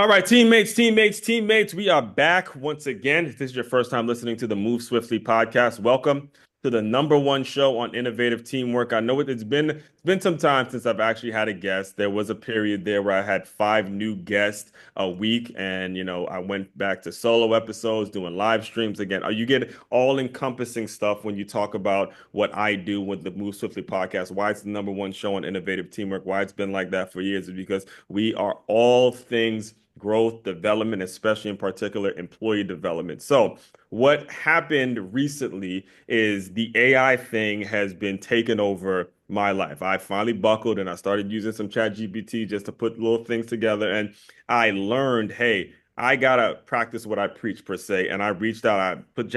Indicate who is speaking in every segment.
Speaker 1: All right, teammates, we are back once again. If this is your first time listening to the Move Swiftly podcast, welcome to the number one show on innovative teamwork. I know it's been some time since I've actually had a guest. There was a period there where I had five new guests a week, and I went back to solo episodes, doing live streams again. You get all-encompassing stuff when you talk about what I do with the Move Swiftly podcast. Why it's the number one show on innovative teamwork, why it's been like that for years is because we are all things growth, development, especially in particular employee development. So, what happened recently is the AI thing has been taking over my life. I finally buckled and I started using some chat GPT just to put little things together. And I learned, hey, I gotta practice what I preach per se. And I reached out, I put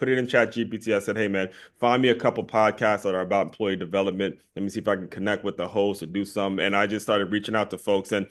Speaker 1: it in chat GPT. I said, hey man, find me a couple podcasts that are about employee development. Let me see if I can connect with the host or do some. And I just started reaching out to folks. And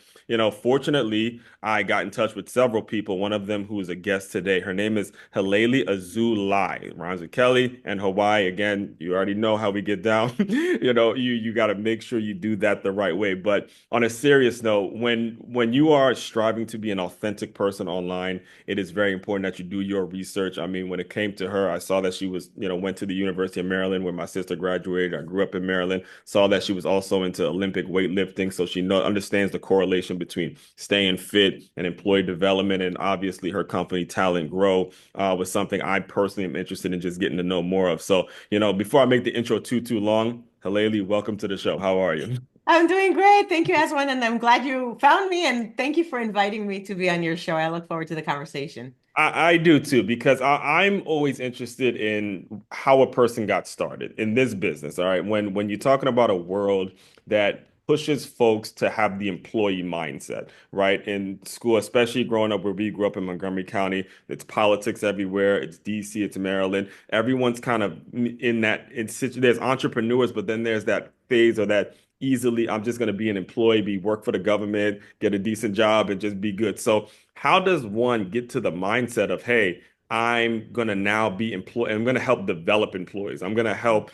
Speaker 1: fortunately, I got in touch with several people. One of them who is a guest today. Her name is Halelly Azulay. Rhymes with Kelly and Hawaii. Again, you already know how we get down. You got to make sure you do that the right way. But on a serious note, when you are striving to be an authentic person online, it is very important that you do your research. I mean, when it came to her, I saw that she was, went to the University of Maryland where my sister graduated. I grew up in Maryland. Saw that she was also into Olympic weightlifting, so she understands the correlation between staying fit and employee development. And obviously, her company Talent Grow was something I personally am interested in just getting to know more of. So, before I make the intro too long, Haleli, welcome to the show. How are you?
Speaker 2: I'm doing great. Thank you, Aswan, and I'm glad you found me. And thank you for inviting me to be on your show. I look forward to the conversation.
Speaker 1: I do too, because I'm always interested in how a person got started in this business. All right. When you're talking about a world that pushes folks to have the employee mindset, right? In school, especially growing up where we grew up in Montgomery County, it's politics everywhere. It's DC, it's Maryland. Everyone's kind of in that there's entrepreneurs, but then there's that phase or that easily, I'm just going to be an employee, be work for the government, get a decent job, and just be good. So how does one get to the mindset of, hey, I'm gonna now be employed. I'm gonna help develop employees. I'm gonna help,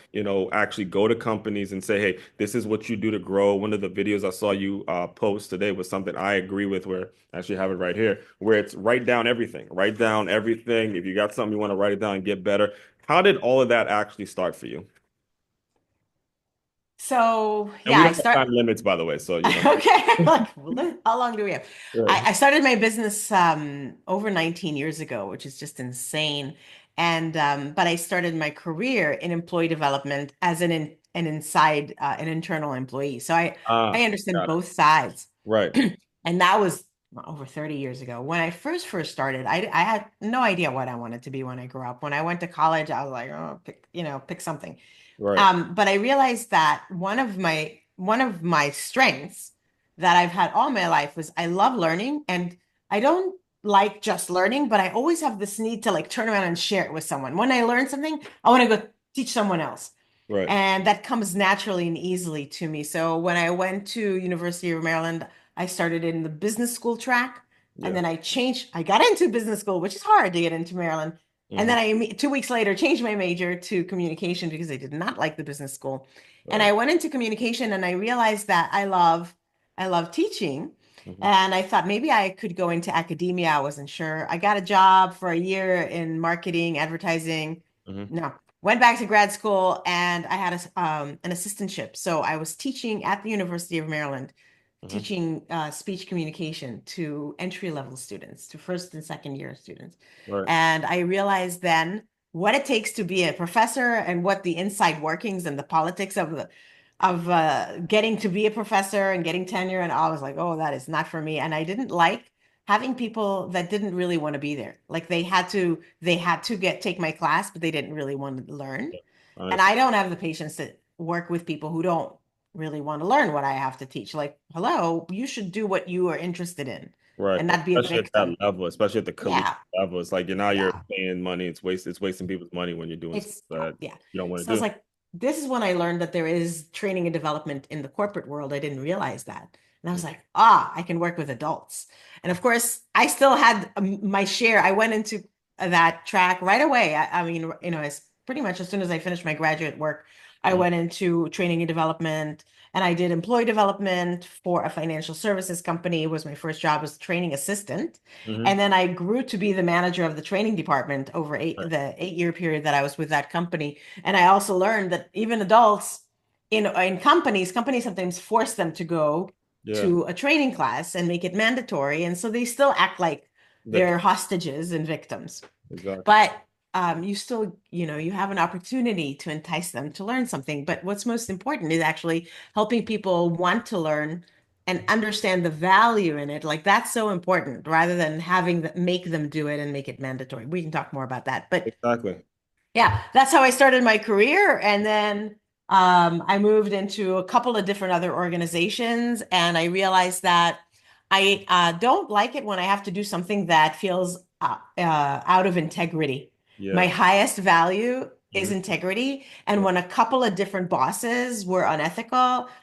Speaker 1: actually go to companies and say, hey, this is what you do to grow. One of the videos I saw you post today was something I agree with, where I actually have it right here, where it's write down everything. Write down everything. If you got something you want to write it down and get better. How did all of that actually start for you?
Speaker 2: So
Speaker 1: And
Speaker 2: yeah,
Speaker 1: we
Speaker 2: I
Speaker 1: don't have
Speaker 2: start.
Speaker 1: time limits, by the way. So,
Speaker 2: Okay, like how long do we have?
Speaker 1: Sure.
Speaker 2: I started my business over 19 years ago, which is just insane. And but I started my career in employee development as an internal employee. So I understand
Speaker 1: Got it.
Speaker 2: both sides.
Speaker 1: Right.
Speaker 2: And that was over 30 years ago. When I first started, I had no idea what I wanted to be when I grew up. When I went to college, I was like, oh, pick something.
Speaker 1: Right.
Speaker 2: But I realized that one of my strengths that I've had all my life was I love learning, and I don't like just learning, but I always have this need to like turn around and share it with someone. When I learn something, I want to go teach someone else.
Speaker 1: Right.
Speaker 2: And that comes naturally and easily to me. So when I went to University of Maryland, I started in the business school track, and
Speaker 1: Yeah.
Speaker 2: then I got into business school, which is hard to get into Maryland. And
Speaker 1: Hmm.
Speaker 2: then 2 weeks later changed my major to communication because I did not like the business school. And
Speaker 1: Right.
Speaker 2: I went into communication and I realized that I love teaching.
Speaker 1: Hmm.
Speaker 2: And I thought maybe I could go into academia. I wasn't sure. I got a job for a year in marketing, advertising.
Speaker 1: Hmm.
Speaker 2: No, went back to grad school and I had an assistantship. So I was teaching at the University of Maryland,
Speaker 1: Hmm.
Speaker 2: teaching speech communication to entry level students, to first and second year students.
Speaker 1: Right.
Speaker 2: And I realized then what it takes to be a professor and what the inside workings and the politics of getting to be a professor and getting tenure. And I was like, oh, that is not for me. And I didn't like having people that didn't really want to be there. Like they had to take my class, but they didn't really want to learn.
Speaker 1: I
Speaker 2: And I don't have the patience to work with people who don't really want to learn what I have to teach. Like, hello, you should do what you are interested in
Speaker 1: right.
Speaker 2: and not be a
Speaker 1: Especially at that
Speaker 2: victim.
Speaker 1: level, especially at the collegiate
Speaker 2: Yeah.
Speaker 1: level. It's like you're
Speaker 2: Yeah.
Speaker 1: paying money. It's wasting people's money when you're doing stuff that
Speaker 2: Yeah.
Speaker 1: you don't want
Speaker 2: So I was
Speaker 1: to do.
Speaker 2: like, this is when I learned that there is training and development in the corporate world. I didn't realize that. And I was like, I can work with adults. And of course, I still had my share. I went into that track right away. I mean, as pretty much as soon as I finished my graduate work, I
Speaker 1: Mhm.
Speaker 2: went into training and development. and I did employee development for a financial services company. It was my first job as a training assistant.
Speaker 1: Hmm.
Speaker 2: And then I grew to be the manager of the training department over
Speaker 1: Right.
Speaker 2: the 8 year period that I was with that company. And I also learned that even adults in companies sometimes force them to go
Speaker 1: Yeah.
Speaker 2: to a training class and make it mandatory. And so they still act like
Speaker 1: The,
Speaker 2: they're hostages and victims.
Speaker 1: exactly.
Speaker 2: But you still, you have an opportunity to entice them to learn something. But what's most important is actually helping people want to learn and understand the value in it. Like that's so important rather than having make them do it and make it mandatory. We can talk more about that. But
Speaker 1: Exactly.
Speaker 2: yeah, that's how I started my career. And then I moved into a couple of different other organizations, and I realized that I don't like it when I have to do something that feels out of integrity.
Speaker 1: Yeah.
Speaker 2: My highest value is
Speaker 1: Hmm.
Speaker 2: integrity. And
Speaker 1: Yeah.
Speaker 2: when a couple of different bosses were unethical,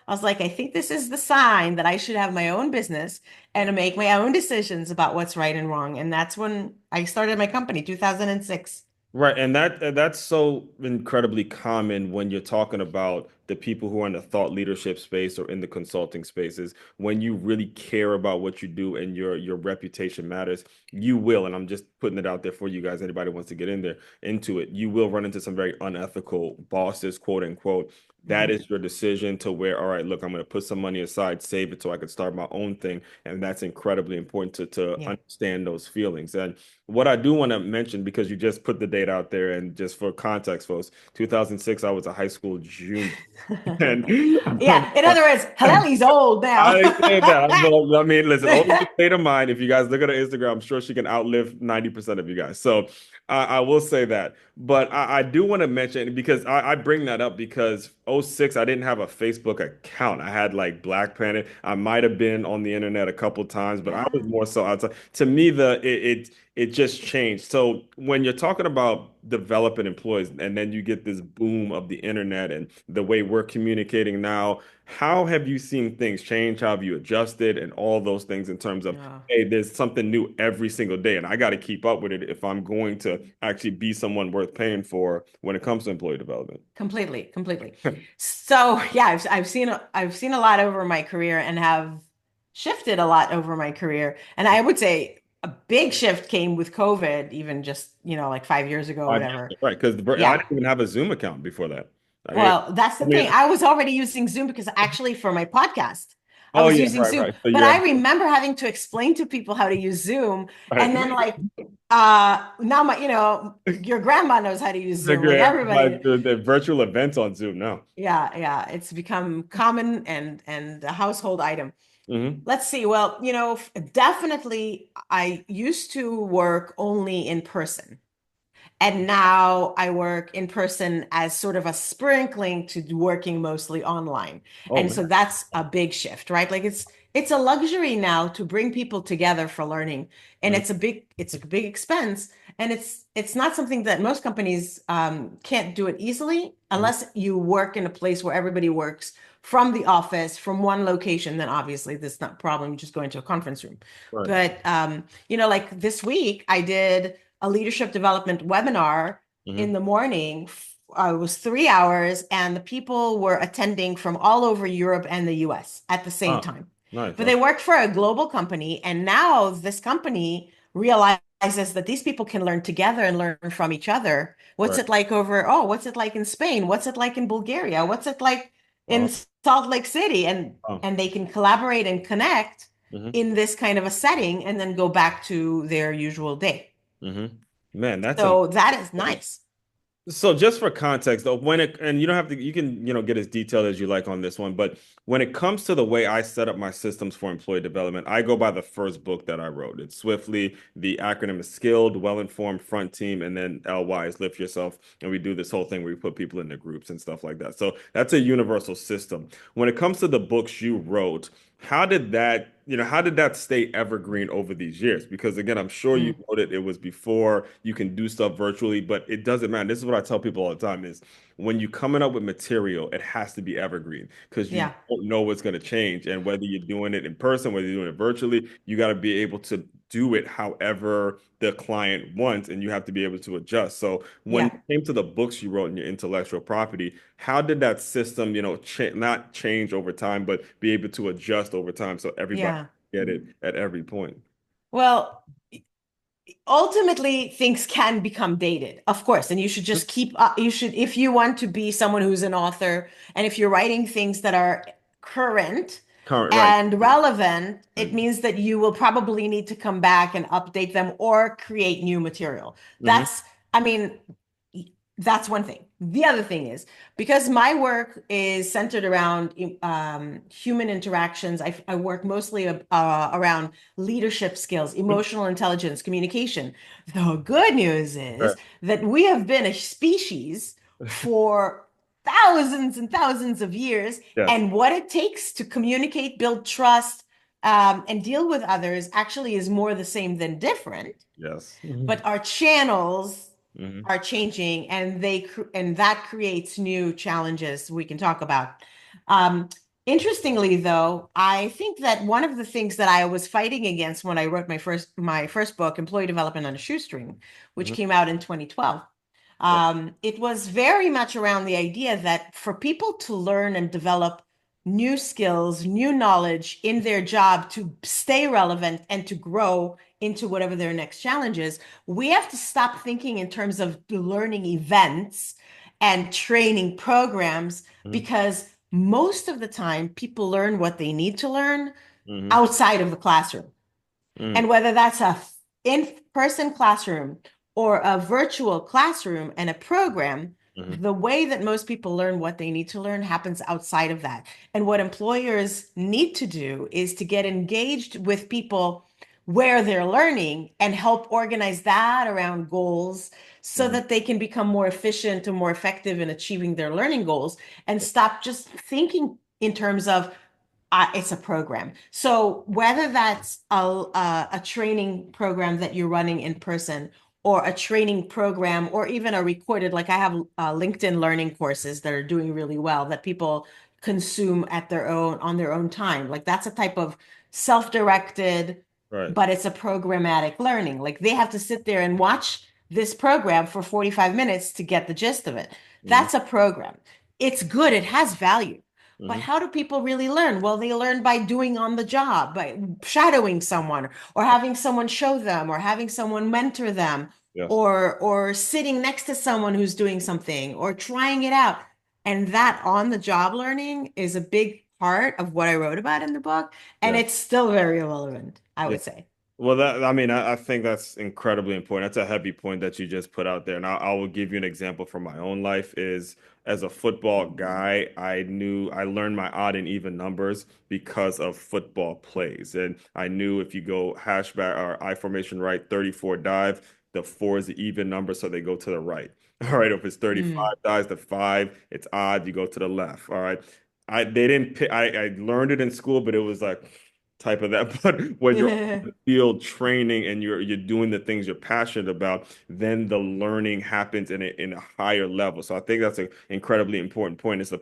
Speaker 2: I was like, I think this is the sign that I should have my own business and to make my own decisions about what's right and wrong. And that's when I started my company, 2006.
Speaker 1: Right, and that's so incredibly common when you're talking about the people who are in the thought leadership space or in the consulting spaces. When you really care about what you do and your reputation matters, you will, and I'm just putting it out there for you guys, anybody wants to get in there into it, you will run into some very unethical bosses, quote unquote. That
Speaker 2: Mhm.
Speaker 1: is your decision to where, all right, look, I'm going to put some money aside, save it so I can start my own thing. And that's incredibly important to
Speaker 2: Yeah.
Speaker 1: understand those feelings. And what I do want to mention, because you just put the date out there, and just for context, folks, 2006, I was a high school junior. And
Speaker 2: Yeah. In other words, Halelly's old now.
Speaker 1: I say that. Well, I mean, listen, always a state of mind. If you guys look at her Instagram, I'm sure she can outlive 90% of you guys. So I will say that. But I do want to mention, because I bring that up because '06, I didn't have a Facebook account. I had like Black Planet. I might have been on the internet a couple times, but I
Speaker 2: Yeah.
Speaker 1: was more so outside. To me, it just changed. So when you're talking about developing employees, and then you get this boom of the internet and the way we're communicating now, how have you seen things change? How have you adjusted and all those things in terms of,
Speaker 2: Yeah.
Speaker 1: hey, there's something new every single day, and I got to keep up with it if I'm going to actually be someone worth paying for when it comes to employee development?
Speaker 2: Completely, completely. So yeah, I've seen a lot over my career and have shifted a lot over my career. And I would say a big shift came with COVID, even just, like 5 years ago or
Speaker 1: 5 years,
Speaker 2: whatever.
Speaker 1: right? Because I
Speaker 2: Yeah.
Speaker 1: didn't even have a Zoom account before that.
Speaker 2: Well, that's
Speaker 1: I
Speaker 2: the
Speaker 1: mean,
Speaker 2: thing. I was already using Zoom because actually for my podcast, I
Speaker 1: oh
Speaker 2: was
Speaker 1: yeah,
Speaker 2: using
Speaker 1: right,
Speaker 2: Zoom.
Speaker 1: right. So
Speaker 2: But
Speaker 1: you're
Speaker 2: I remember having to explain to people how to use Zoom.
Speaker 1: right.
Speaker 2: And then like now your grandma knows how to use Zoom. Like everybody.
Speaker 1: The virtual events on Zoom now.
Speaker 2: Yeah, yeah. It's become common and a household item.
Speaker 1: Hmm.
Speaker 2: Let's see. Well, definitely I used to work only in person. And now I work in person as sort of a sprinkling to working mostly online.
Speaker 1: Oh
Speaker 2: And so
Speaker 1: man.
Speaker 2: that's a big shift, right? Like it's a luxury now to bring people together for learning. And
Speaker 1: Mhm.
Speaker 2: it's a big expense. And it's not something that most companies can't do it easily
Speaker 1: Mhm.
Speaker 2: unless you work in a place where everybody works from the office, from one location, then obviously that's not a problem. You just go into a conference room.
Speaker 1: Right.
Speaker 2: But like this week I did a leadership development webinar in
Speaker 1: Hmm.
Speaker 2: the morning. It was 3 hours, and the people were attending from all over Europe and the US at the same
Speaker 1: Ah,
Speaker 2: time.
Speaker 1: nice.
Speaker 2: But
Speaker 1: Okay.
Speaker 2: they worked for a global company, and now this company realizes that these people can learn together and learn from each other.
Speaker 1: Right.
Speaker 2: What's it like in Spain? What's it like in Bulgaria? What's it like
Speaker 1: Oh,
Speaker 2: in Salt Lake City? And
Speaker 1: oh.
Speaker 2: and they can collaborate and connect
Speaker 1: Hmm.
Speaker 2: in this kind of a setting and then go back to their usual day.
Speaker 1: Hmm. Man, that's
Speaker 2: So that is
Speaker 1: amazing.
Speaker 2: nice.
Speaker 1: So just for context though, and you don't have to, you can, get as detailed as you like on this one, but when it comes to the way I set up my systems for employee development, I go by the first book that I wrote. It's Swiftly. The acronym is Skilled, Well-Informed Front Team, and then LY is Lift Yourself. And we do this whole thing where we put people into groups and stuff like that. So that's a universal system. When it comes to the books you wrote, how did that stay evergreen over these years? Because again, I'm sure you
Speaker 2: Mm,
Speaker 1: wrote it was before you can do stuff virtually, but it doesn't matter. This is what I tell people all the time is when you're coming up with material, it has to be evergreen because you
Speaker 2: yeah.
Speaker 1: don't know what's going to change. And whether you're doing it in person, whether you're doing it virtually, you got to be able to do it however the client wants, and you have to be able to adjust. So when it
Speaker 2: Yeah.
Speaker 1: came to the books you wrote in your intellectual property, how did that system, ch not change over time, but be able to adjust over time so everybody
Speaker 2: Yeah.
Speaker 1: get it at every point?
Speaker 2: Well, ultimately things can become dated, of course, and you should just keep you should, if you want to be someone who's an author, and if you're writing things that are current
Speaker 1: Current, right.
Speaker 2: and relevant, it
Speaker 1: Mm-hmm.
Speaker 2: means that you will probably need to come back and update them or create new material.
Speaker 1: Mm-hmm.
Speaker 2: That's, I mean, that's one thing. The other thing is, because my work is centered around human interactions, I work mostly around leadership skills, emotional intelligence, communication. The good news is
Speaker 1: Right.
Speaker 2: that we have been a species for thousands and thousands of years,
Speaker 1: Yes.
Speaker 2: and what it takes to communicate, build trust, and deal with others actually is more the same than different.
Speaker 1: Yes.
Speaker 2: But our channels
Speaker 1: Mm-hmm.
Speaker 2: are changing, and that creates new challenges we can talk about. Um, Interestingly, though, I think that one of the things that I was fighting against when I wrote my first book, Employee Development on a Shoestring, which
Speaker 1: Mm-hmm.
Speaker 2: came out in 2012,
Speaker 1: Right.
Speaker 2: it was very much around the idea that for people to learn and develop new skills, new knowledge in their job to stay relevant and to grow into whatever their next challenge is, we have to stop thinking in terms of learning events and training programs,
Speaker 1: Mm-hmm.
Speaker 2: because most of the time people learn what they need to learn
Speaker 1: Mm-hmm.
Speaker 2: outside of the classroom.
Speaker 1: Mm-hmm.
Speaker 2: And whether that's a in-person classroom or a virtual classroom and a program,
Speaker 1: Mm-hmm.
Speaker 2: the way that most people learn what they need to learn happens outside of that. And what employers need to do is to get engaged with people where they're learning and help organize that around goals so
Speaker 1: Mm-hmm.
Speaker 2: that they can become more efficient and more effective in achieving their learning goals, and stop just thinking in terms of it's a program. So whether that's a training program that you're running in person, or a training program, or even a recorded, like I have LinkedIn learning courses that are doing really well that people consume at their own on their own time. Like that's a type of self-directed,
Speaker 1: Right.
Speaker 2: but it's a programmatic learning. Like they have to sit there and watch this program for 45 minutes to get the gist of it.
Speaker 1: Mm-hmm.
Speaker 2: That's a program. It's good, it has value. But
Speaker 1: Mm-hmm.
Speaker 2: how do people really learn? Well, they learn by doing on the job, by shadowing someone, or having someone show them, or having someone mentor them,
Speaker 1: Yes.
Speaker 2: or sitting next to someone who's doing something, or trying it out. And that on the job learning is a big part of what I wrote about in the book, and
Speaker 1: Yeah.
Speaker 2: it's still very relevant, I
Speaker 1: Yeah.
Speaker 2: would say.
Speaker 1: Well, I mean, I think that's incredibly important. That's a heavy point that you just put out there. And I will give you an example from my own life is as a football guy, I learned my odd and even numbers because of football plays. And I knew if you go hashback or I formation right, 34 dive, the four is the even number, so they go to the right. All right. If it's 35
Speaker 2: Mm.
Speaker 1: dives, the five, it's odd, you go to the left. All right. They didn't pick, I learned it in school, but it was like type of that. But when you're field training and you're doing the things you're passionate about, then the learning happens in a higher level. So I think that's an incredibly important point. It's a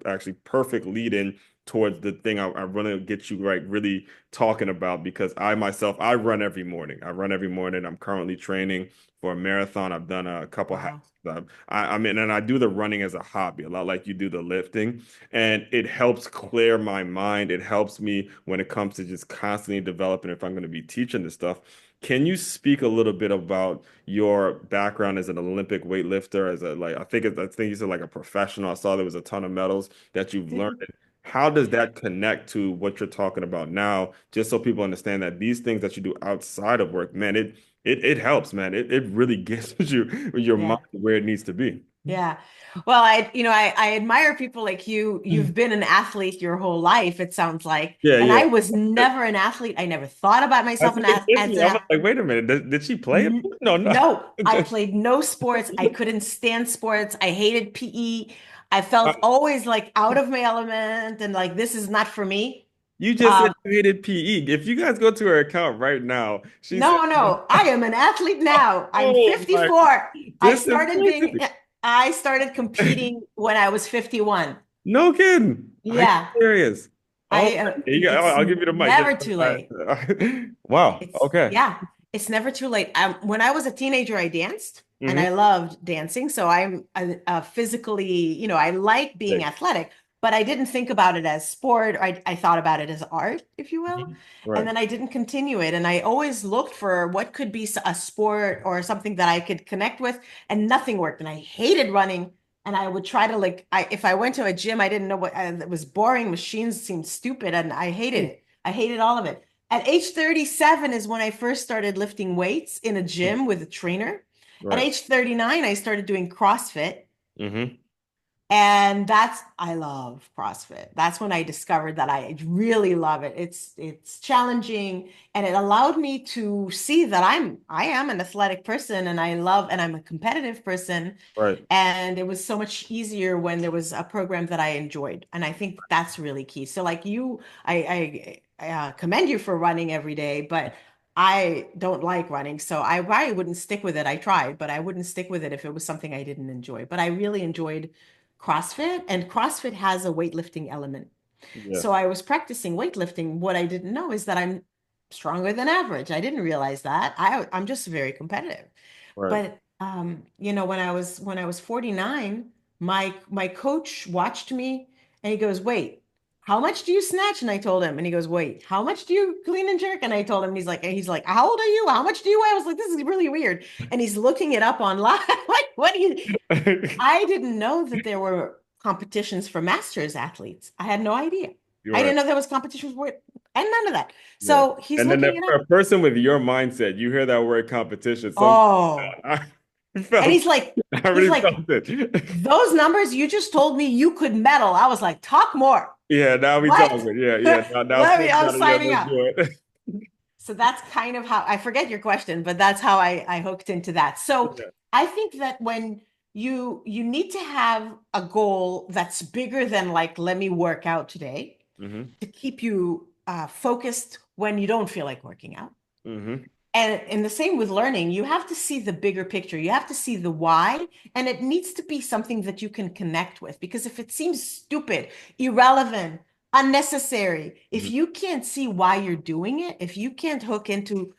Speaker 1: actually perfect lead in towards the thing I want to get you right really talking about because I myself I run every morning. I run every morning. I'm currently training for a marathon. I've done a couple half.
Speaker 2: Wow.
Speaker 1: I mean, and I do the running as a hobby, a lot like you do the lifting, and it helps clear my mind. It helps me when it comes to just constantly developing if I'm going to be teaching this stuff. Can you speak a little bit about your background as an Olympic weightlifter, as a like I think you said like a professional. I saw there was a ton of medals that you've learned. How does that connect to what you're talking about now? Just so people understand that these things that you do outside of work, man, it helps, man. It really gets your mind
Speaker 2: Yeah.
Speaker 1: where it needs to be.
Speaker 2: Yeah. Well, I admire people like you. You've been an athlete your whole life, it sounds like.
Speaker 1: Yeah,
Speaker 2: And
Speaker 1: yeah.
Speaker 2: I was never an athlete. I never thought about
Speaker 1: I
Speaker 2: myself
Speaker 1: think it hit
Speaker 2: as
Speaker 1: me.
Speaker 2: an
Speaker 1: I was like, wait a minute, did she play it? No, no.
Speaker 2: no, I played no sports. I couldn't stand sports. I hated PE. I felt always like out of my element and like this is not for me.
Speaker 1: You just said
Speaker 2: Um,
Speaker 1: you hated PE. If you guys go to her account right now, she said,
Speaker 2: no, no, I am an athlete now. I'm
Speaker 1: "Oh my,
Speaker 2: 54. I started being,
Speaker 1: disinfected."
Speaker 2: I started competing when I was 51.
Speaker 1: No kidding. Are you
Speaker 2: Yeah.
Speaker 1: serious? Oh,
Speaker 2: I
Speaker 1: I'll
Speaker 2: it's
Speaker 1: give you the mic.
Speaker 2: never too late.
Speaker 1: Wow.
Speaker 2: It's
Speaker 1: Okay.
Speaker 2: yeah, it's never too late. When I was a teenager, I danced and
Speaker 1: Hmm.
Speaker 2: I loved dancing. So I'm physically, I like being athletic, but I didn't think about it as sport. I thought about it as art, if you will.
Speaker 1: Mhm.
Speaker 2: And
Speaker 1: Right.
Speaker 2: then I didn't continue it. And I always looked for what could be a sport or something that I could connect with, and nothing worked. And I hated running. And I would try to if I went to a gym, I didn't know it was boring. Machines seemed stupid, and I hated it. I hated all of it. At age 37 is when I first started lifting weights in a gym with a trainer. At
Speaker 1: Right.
Speaker 2: age 39, I started doing CrossFit.
Speaker 1: Hmm.
Speaker 2: And I love CrossFit. That's when I discovered that I really love it. It's challenging, and it allowed me to see that I am an athletic person, and I'm a competitive person.
Speaker 1: Right.
Speaker 2: And it was so much easier when there was a program that I enjoyed. And I think that's really key. So like I commend you for running every day, but I don't like running. So I probably wouldn't stick with it. I tried, but I wouldn't stick with it if it was something I didn't enjoy. But I really enjoyed CrossFit, and CrossFit has a weightlifting element.
Speaker 1: Yeah.
Speaker 2: So I was practicing weightlifting. What I didn't know is that I'm stronger than average. I didn't realize that. I'm just very competitive.
Speaker 1: Right.
Speaker 2: But when I was 49, my coach watched me and he goes, "Wait, how much do you snatch?" And I told him, and he goes, "Wait, how much do you clean and jerk?" And I told him, and he's like, "How old are you? How much do you weigh?" I was like, "This is really weird." And he's looking it up online. Like, what do you? I didn't know that there were competitions for masters athletes. I had no idea.
Speaker 1: You're
Speaker 2: I
Speaker 1: right.
Speaker 2: didn't know there was competitions for it, and none of that.
Speaker 1: Yeah.
Speaker 2: So he's
Speaker 1: And then
Speaker 2: looking it
Speaker 1: for
Speaker 2: up.
Speaker 1: a person with your mindset, you hear that word competition. Some
Speaker 2: Oh,
Speaker 1: I
Speaker 2: and
Speaker 1: felt I
Speaker 2: he's
Speaker 1: really
Speaker 2: like,
Speaker 1: felt it.
Speaker 2: those numbers you just told me you could medal. I was like, talk more.
Speaker 1: Yeah, now we
Speaker 2: What?
Speaker 1: talking. Yeah, yeah. Now it's
Speaker 2: I'm
Speaker 1: yeah,
Speaker 2: signing
Speaker 1: let's
Speaker 2: up.
Speaker 1: do it.
Speaker 2: So that's kind of how I forget your question, but that's how I hooked into that. So
Speaker 1: Yeah.
Speaker 2: I think that when you need to have a goal that's bigger than like, let me work out today
Speaker 1: Hmm.
Speaker 2: to keep you focused when you don't feel like working out.
Speaker 1: Hmm.
Speaker 2: And the same with learning, you have to see the bigger picture. You have to see the why, and it needs to be something that you can connect with. Because if it seems stupid, irrelevant, unnecessary, if you can't see why you're doing it, if you can't hook into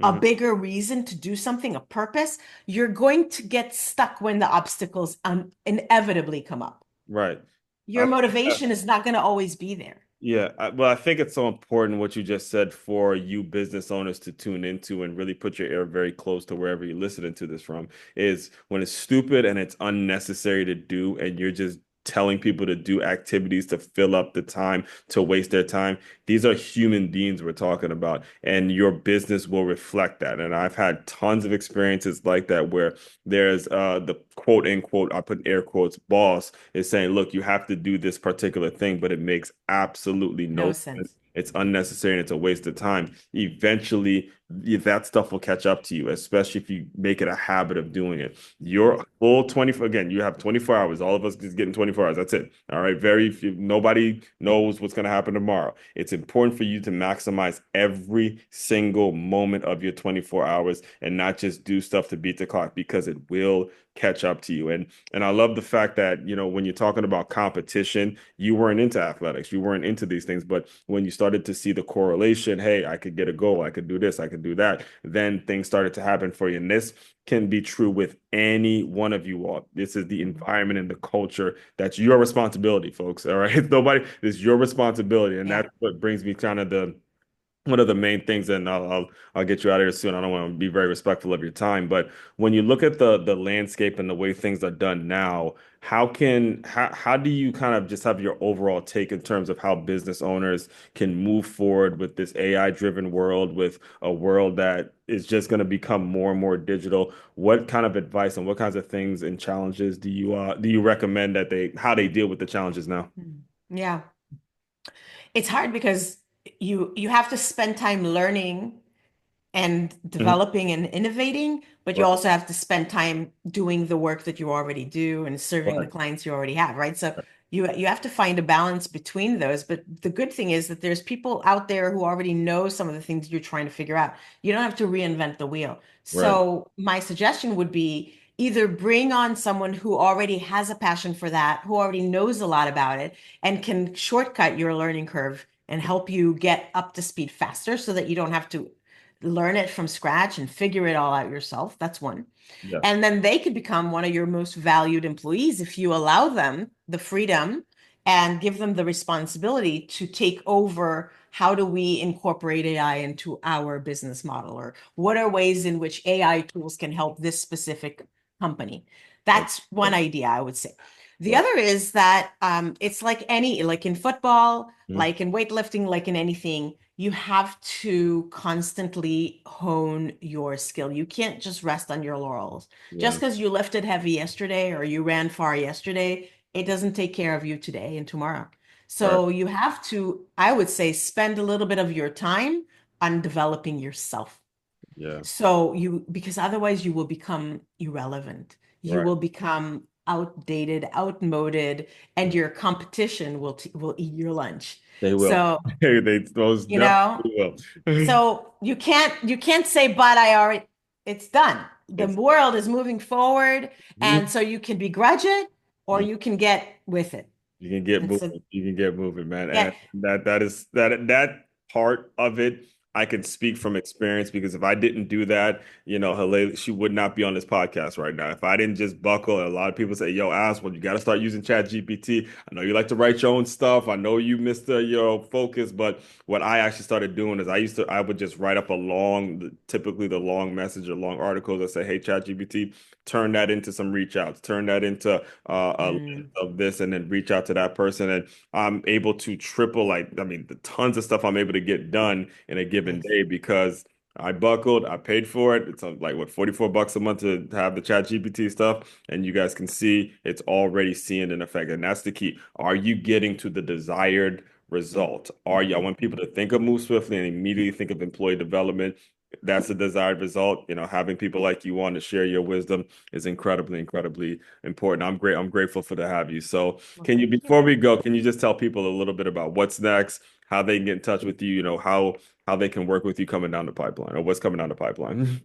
Speaker 2: a
Speaker 1: Hmm.
Speaker 2: bigger reason to do something, a purpose, you're going to get stuck when the obstacles inevitably come up.
Speaker 1: Right.
Speaker 2: Your
Speaker 1: I think
Speaker 2: motivation is not going to always be there.
Speaker 1: Yeah, well, I think it's so important what you just said for you business owners to tune into and really put your ear very close to wherever you're listening to this from is when it's stupid and it's unnecessary to do, and you're just telling people to do activities to fill up the time, to waste their time. These are human beings we're talking about, and your business will reflect that. And I've had tons of experiences like that where there's the quote unquote, I put air quotes, boss is saying, look, you have to do this particular thing, but it makes absolutely no
Speaker 2: No
Speaker 1: sense.
Speaker 2: sense.
Speaker 1: It's unnecessary and it's a waste of time. Eventually, that stuff will catch up to you, especially if you make it a habit of doing it. Your full 24, again, you have 24 hours. All of us is getting 24 hours. That's it. All right. Very few, nobody knows what's going to happen tomorrow. It's important for you to maximize every single moment of your 24 hours and not just do stuff to beat the clock because it will catch up to you. And I love the fact that, when you're talking about competition, you weren't into athletics, you weren't into these things, but when you started to see the correlation, hey, I could get a goal, I could do this, I could do that, then things started to happen for you. And this can be true with any one of you all. This is the environment and the culture. That's your responsibility, folks. All right. It's nobody, it's your responsibility. And
Speaker 2: Yeah.
Speaker 1: that's what brings me kind of the one of the main things, and I'll get you out of here soon. I don't want to be very respectful of your time, but when you look at the landscape and the way things are done now, how do you kind of just have your overall take in terms of how business owners can move forward with this AI driven world, with a world that is just going to become more and more digital? What kind of advice and what kinds of things and challenges do you recommend that how they deal with the challenges now?
Speaker 2: Yeah. It's hard because you have to spend time learning and
Speaker 1: Mhm.
Speaker 2: developing and innovating, but you
Speaker 1: Right,
Speaker 2: also have to spend time doing the work that you already do and serving the
Speaker 1: right,
Speaker 2: clients you already have, right? So you have to find a balance between those. But the good thing is that there's people out there who already know some of the things you're trying to figure out. You don't have to reinvent the wheel.
Speaker 1: right,
Speaker 2: So my suggestion would be either bring on someone who already has a passion for that, who already knows a lot about it, and can shortcut your learning curve and help you get up to speed faster so that you don't have to learn it from scratch and figure it all out yourself. That's one.
Speaker 1: Yes.
Speaker 2: And then they could become one of your most valued employees if you allow them the freedom and give them the responsibility to take over. How do we incorporate AI into our business model? Or what are ways in which AI tools can help this specific company? That's one idea, I would say. The
Speaker 1: Right.
Speaker 2: other is that it's like in football,
Speaker 1: Mhm.
Speaker 2: like in weightlifting, like in anything, you have to constantly hone your skill. You can't just rest on your laurels.
Speaker 1: Yeah.
Speaker 2: Just because you lifted heavy yesterday or you ran far yesterday, it doesn't take care of you today and tomorrow.
Speaker 1: Right.
Speaker 2: So you have to, I would say, spend a little bit of your time on developing yourself.
Speaker 1: Yeah.
Speaker 2: So because otherwise you will become irrelevant. You
Speaker 1: Right.
Speaker 2: will become outdated, outmoded, and your competition will eat your lunch.
Speaker 1: They will.
Speaker 2: So,
Speaker 1: They most
Speaker 2: you know,
Speaker 1: definitely will.
Speaker 2: so you can't say, but I already, it's done. The
Speaker 1: It's
Speaker 2: world is moving forward. And
Speaker 1: Mhm.
Speaker 2: so you can begrudge it or
Speaker 1: Mhm.
Speaker 2: you can get with it.
Speaker 1: You can get
Speaker 2: And so
Speaker 1: moving. You can get moving, man. And
Speaker 2: get,
Speaker 1: that part of it, I can speak from experience because if I didn't do that, Haley, she would not be on this podcast right now. If I didn't just buckle, a lot of people say, "Yo, Aswell, you got to start using Chat GPT." I know you like to write your own stuff. I know you missed your focus, but what I actually started doing is I would just write up typically the long message or long articles that say, "Hey, Chat GPT, turn that into some reach outs, turn that into a list
Speaker 2: mm,
Speaker 1: of this," and then reach out to that person. And I'm able to triple, like, I mean, the tons of stuff I'm able to get done in a given
Speaker 2: nice.
Speaker 1: day because I buckled, I paid for it. It's like what, $44 a month to have the Chat GPT stuff. And you guys can see it's already seeing an effect. And that's the key. Are you getting to the desired result? I want people to think of Move Swiftly and immediately think of employee development. That's the desired result. Having people like you on to share your wisdom is incredibly, incredibly important. I'm grateful for to have you. So
Speaker 2: Well,
Speaker 1: can you,
Speaker 2: thank you.
Speaker 1: before we go, can you just tell people a little bit about what's next, how they can get in touch with you, how they can work with you coming down the pipeline or what's coming down the pipeline?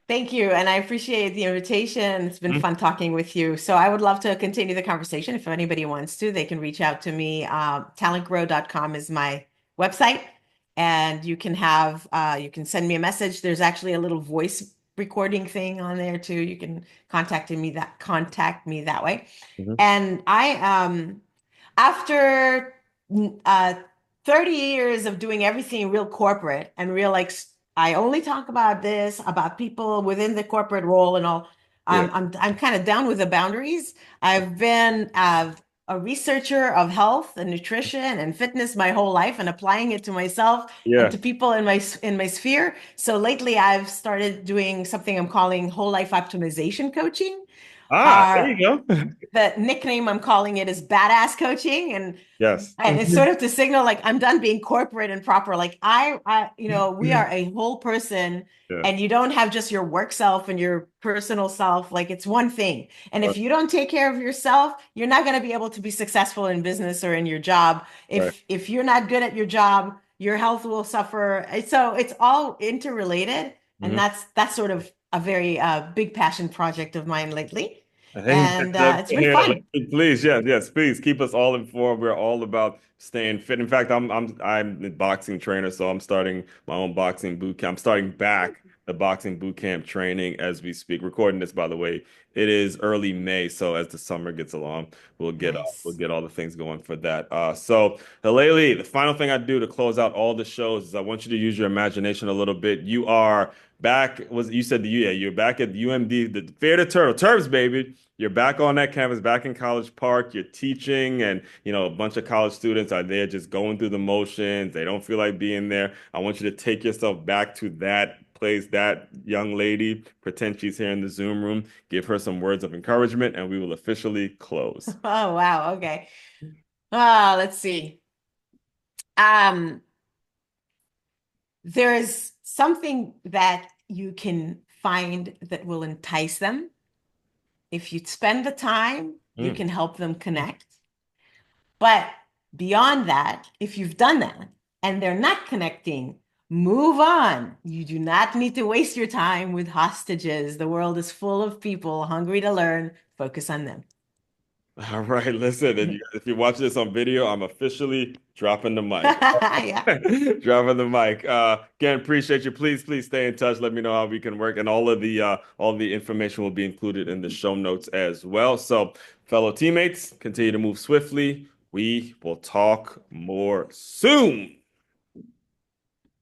Speaker 2: Thank you. And I appreciate the invitation. It's been fun talking with you. So I would love to continue the conversation. If anybody wants to, they can reach out to me. Talentgrow.com is my website. And you can send me a message. There's actually a little voice recording thing on there too. You can contact me that way.
Speaker 1: Mhm.
Speaker 2: And after uh, 30 years of doing everything real corporate and real like I only talk about this, about people within the corporate role and all.
Speaker 1: Yeah.
Speaker 2: I'm kind of down with the boundaries. I've been a researcher of health and nutrition and fitness my whole life and applying it to myself and
Speaker 1: Yeah.
Speaker 2: to people in my sphere. So lately I've started doing something I'm calling whole life optimization coaching.
Speaker 1: There
Speaker 2: Uh,
Speaker 1: you go.
Speaker 2: the nickname I'm calling it is badass coaching, and
Speaker 1: Yes.
Speaker 2: and it's sort of to signal like I'm done being corporate and proper. Like we are a whole person,
Speaker 1: Yeah.
Speaker 2: and you don't have just your work self and your personal self. Like it's one thing. And
Speaker 1: Right.
Speaker 2: if you don't take care of yourself, you're not going to be able to be successful in business or in your job.
Speaker 1: Right.
Speaker 2: If you're not good at your job, your health will suffer. So it's all interrelated, and
Speaker 1: Mhm.
Speaker 2: that's sort of a very big passion project of mine lately.
Speaker 1: Hey,
Speaker 2: And it's been
Speaker 1: yeah,
Speaker 2: fun.
Speaker 1: please, yes, yes, please keep us all informed. We're all about staying fit. In fact, I'm a boxing trainer, so I'm starting my own boxing boot camp. I'm starting back the boxing boot camp training as we speak. Recording this, by the way, it is early May, so as the summer gets along, we'll
Speaker 2: Nice.
Speaker 1: get all the things going for that. So Haleli, the final thing I do to close out all the shows is I want you to use your imagination a little bit. You are back. Was you said yeah, you're back at UMD, the Fair to Terps, baby. You're back on that campus, back in College Park. You're teaching, and a bunch of college students are there just going through the motions. They don't feel like being there. I want you to take yourself back to that place, that young lady. Pretend she's here in the Zoom room. Give her some words of encouragement, and we will officially close.
Speaker 2: Oh, wow. Okay. Let's see. Um, there is something that you can find that will entice them. If you spend the time, you
Speaker 1: Mm.
Speaker 2: can help them connect. But beyond that, if you've done that and they're not connecting, move on. You do not need to waste your time with hostages. The world is full of people hungry to learn. Focus on them.
Speaker 1: All right, listen, and if you watch this on video, I'm officially dropping the mic.
Speaker 2: Yeah.
Speaker 1: Dropping the mic. Again, appreciate you. Please stay in touch. Let me know how we can work, and all the information will be included in the show notes as well. So, fellow teammates, continue to move swiftly. We will talk more soon.